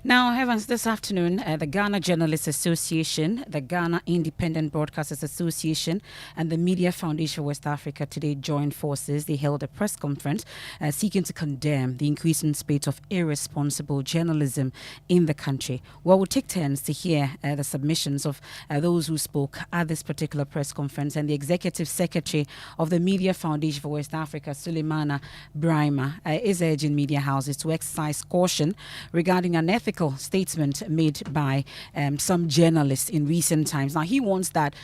Now, Evans, this afternoon, the Ghana Journalists Association, the Ghana Independent Broadcasters Association, and the Media Foundation West Africa today joined forces. They held a press conference seeking to condemn the increasing spate of irresponsible journalism in the country. Well, we'll take turns to hear the submissions of those who spoke at this particular press conference. And the Executive Secretary of the Media Foundation for West Africa, Suleimana Brahima, is urging media houses to exercise caution regarding an ethical statement made by some journalists in recent times. Now, he warns that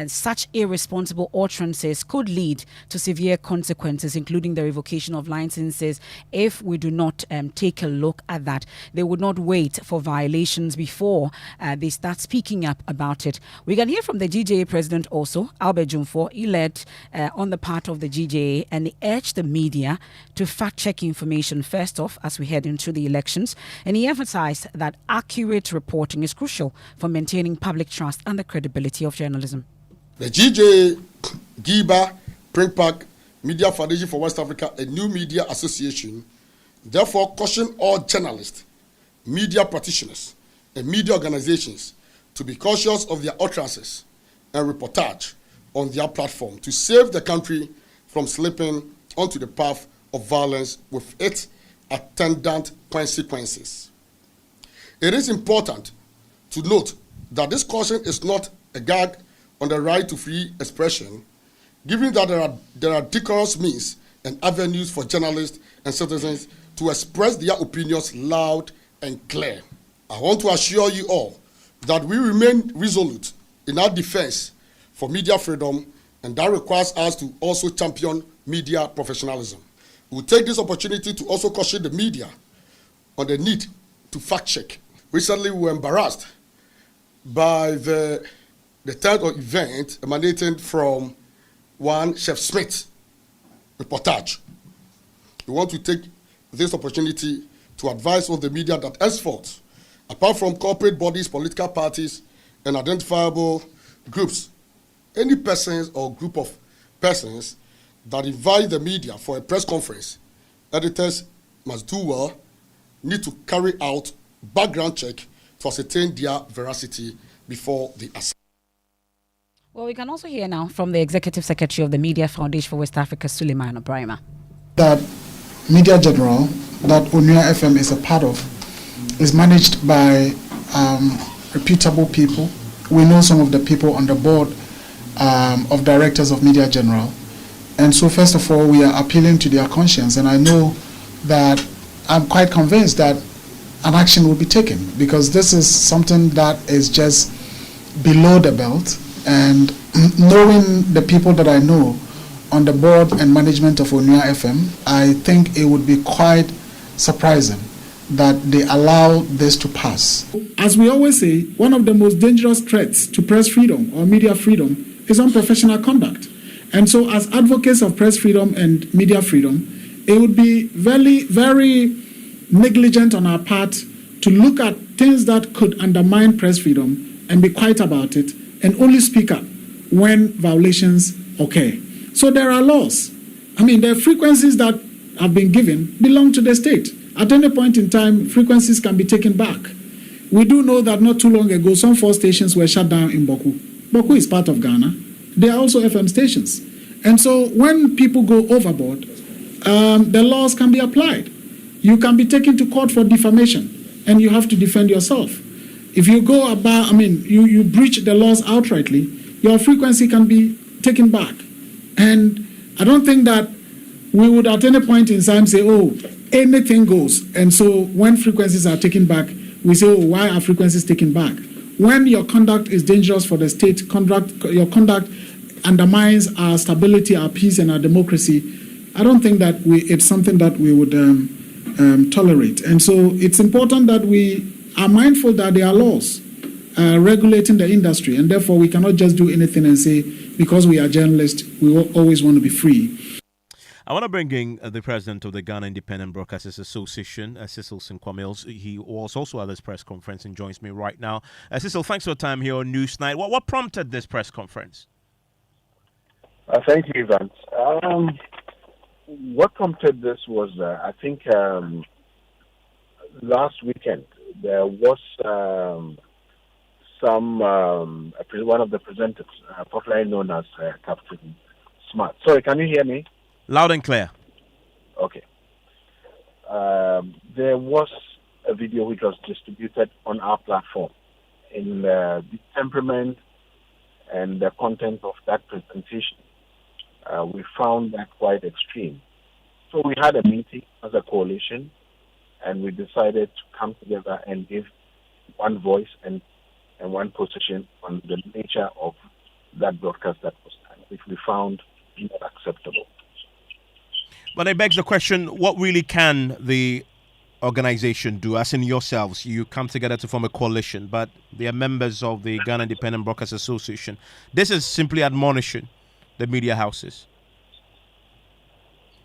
such irresponsible utterances could lead to severe consequences, including the revocation of licenses, if we do not take a look at that. They would not wait for violations before they start speaking up about it. We can hear from the GJA president also, Albert Jumfo. He led on the part of the GJA, and he urged the media to fact-check information first off as we head into the elections. And he emphasized that accurate reporting is crucial for maintaining public trust and the credibility of journalism. The GJA, GIBA, Printpack, Media Foundation for West Africa, a new media association, therefore caution all journalists, media practitioners, and media organizations to be cautious of their utterances and reportage on their platform to save the country from slipping onto the path of violence with its attendant consequences. It is important to note that this caution is not a gag on the right to free expression, given that there are decorous means and avenues for journalists and citizens to express their opinions loud and clear. I want to assure you all that we remain resolute in our defense for media freedom, and that requires us to also champion media professionalism. We will take this opportunity to also caution the media on the need to fact-check. Recently, we were embarrassed by the third event emanating from one Chef Smith reportage. We want to take this opportunity to advise all the media that henceforth, apart from corporate bodies, political parties, and identifiable groups, any persons or group of persons that invite the media for a press conference, editors must do well, need to carry out background check to ascertain their veracity before the assent. Well, we can also hear now from the Executive Secretary of the Media Foundation for West Africa, Suleimana Brahima. That Media General, that Onua FM is a part of, is managed by reputable people. We know some of the people on the board of directors of Media General. And so first of all, we are appealing to their conscience. And I know that I'm quite convinced that an action will be taken, because this is something that is just below the belt. And knowing the people that I know on the board and management of Onua FM, I think it would be quite surprising that they allow this to pass. As we always say, one of the most dangerous threats to press freedom or media freedom is unprofessional conduct. And so as advocates of press freedom and media freedom, it would be very, very negligent on our part to look at things that could undermine press freedom and be quiet about it and only speak up when violations occur. So there are laws. I mean, the frequencies that have been given belong to the state. At any point in time, frequencies can be taken back. We do know that not too long ago, some 4 stations were shut down in Boku. Boku is part of Ghana. They are also FM stations. And so when people go overboard, the laws can be applied. You can be taken to court for defamation, and you have to defend yourself. If you go about, you breach the laws outrightly, your frequency can be taken back. And I don't think that we would at any point in time say, oh, anything goes. And so when frequencies are taken back, we say, oh, why are frequencies taken back? When your conduct is dangerous for the state, your conduct undermines our stability, our peace, and our democracy, I don't think that it's something that we would tolerate. And so it's important that we are mindful that there are laws regulating the industry, and therefore we cannot just do anything and say, because we are journalists, we will always want to be free. I want to bring in the president of the Ghana Independent Broadcasters Association, Cecil Sinkwamils. He was also at this press conference and joins me right now. Cecil, thanks for your time here on Newsnight. What prompted this press conference? Thank you, Vance. What prompted this was, I think, last weekend there was one of the presenters, popularly known as Captain Smart. Sorry, can you hear me? Loud and clear. Okay. There was a video which was distributed on our platform. In the temperament and the content of that presentation, we found that quite extreme. So we had a meeting as a coalition, and we decided to come together and give one voice and one position on the nature of that broadcast that was done, which we found not acceptable. But it begs the question, what really can the organization do? As in yourselves, you come together to form a coalition, but they are members of the Ghana Independent Broadcast Association. This is simply admonishing the media houses.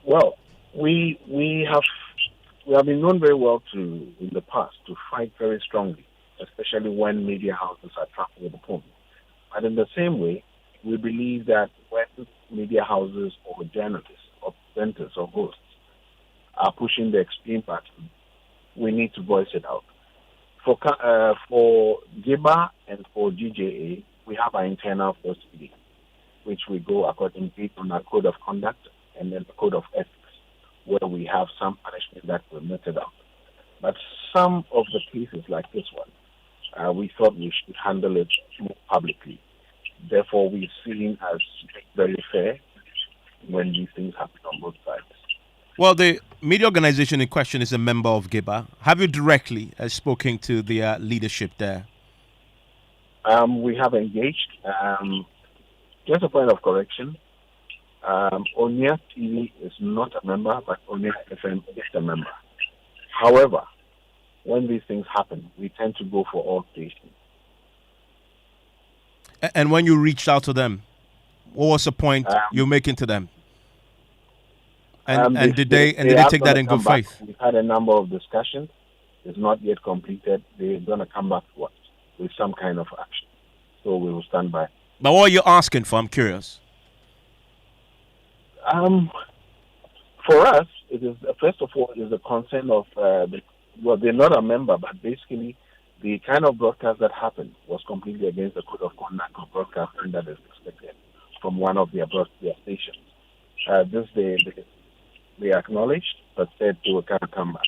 Well, we have been known very well in the past to fight very strongly, especially when media houses are trapped with the phone. But in the same way, we believe that when media houses or journalists or presenters or hosts are pushing the extreme button, we need to voice it out. For GIBA and for GJA, we have our internal procedure, which we go according to on our code of conduct and then the code of ethics, where we have some punishment that were meted out. But some of the cases like this one, we thought we should handle it more publicly. Therefore, we've seen as very fair when these things happen on both sides. Well, the media organization in question is a member of GIBA. Have you directly spoken to the leadership there? We have engaged. Just a point of correction. Onia TV is not a member, but Onia FM is a member. However, when these things happen, we tend to go for all stations. And when you reached out to them, what was the point you're making to them? And did they take that in good faith? We've had a number of discussions. It's not yet completed. They're going to come back to us with some kind of action. So we will stand by. But what are you asking for? I'm curious. For us, it is first of all is the concern of they're not a member, but basically the kind of broadcast that happened was completely against the code of conduct of broadcasting that is expected from one of their stations. This they acknowledged, but said they were going to come back.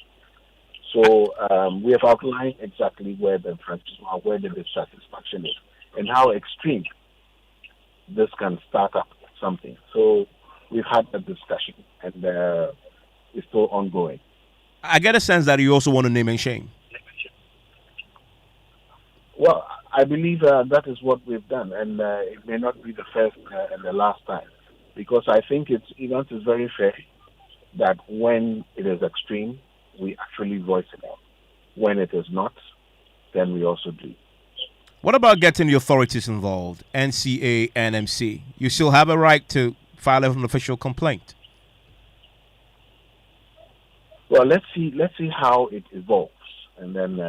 So we have outlined exactly where the dissatisfaction is and how extreme this can start up something. So we've had a discussion, and it's still ongoing. I get a sense that you also want to name and shame. Well, I believe that is what we've done, and it may not be the first and the last time, because I think it's very fair that when it is extreme, we actually voice it out. When it is not, then we also do. What about getting the authorities involved, NCA, NMC? You still have a right to file an official complaint. Well, let's see how it evolves, and then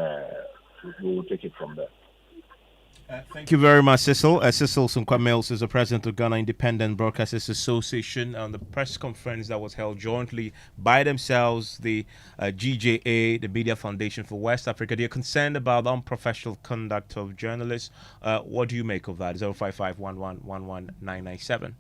we will take it from there. Thank you very much, Cecil. Cecil Sunkwamels is the president of Ghana Independent Broadcasters Association. On the press conference that was held jointly by themselves, the GJA, the Media Foundation for West Africa, they are concerned about the unprofessional conduct of journalists. What do you make of that? 055-11-11997.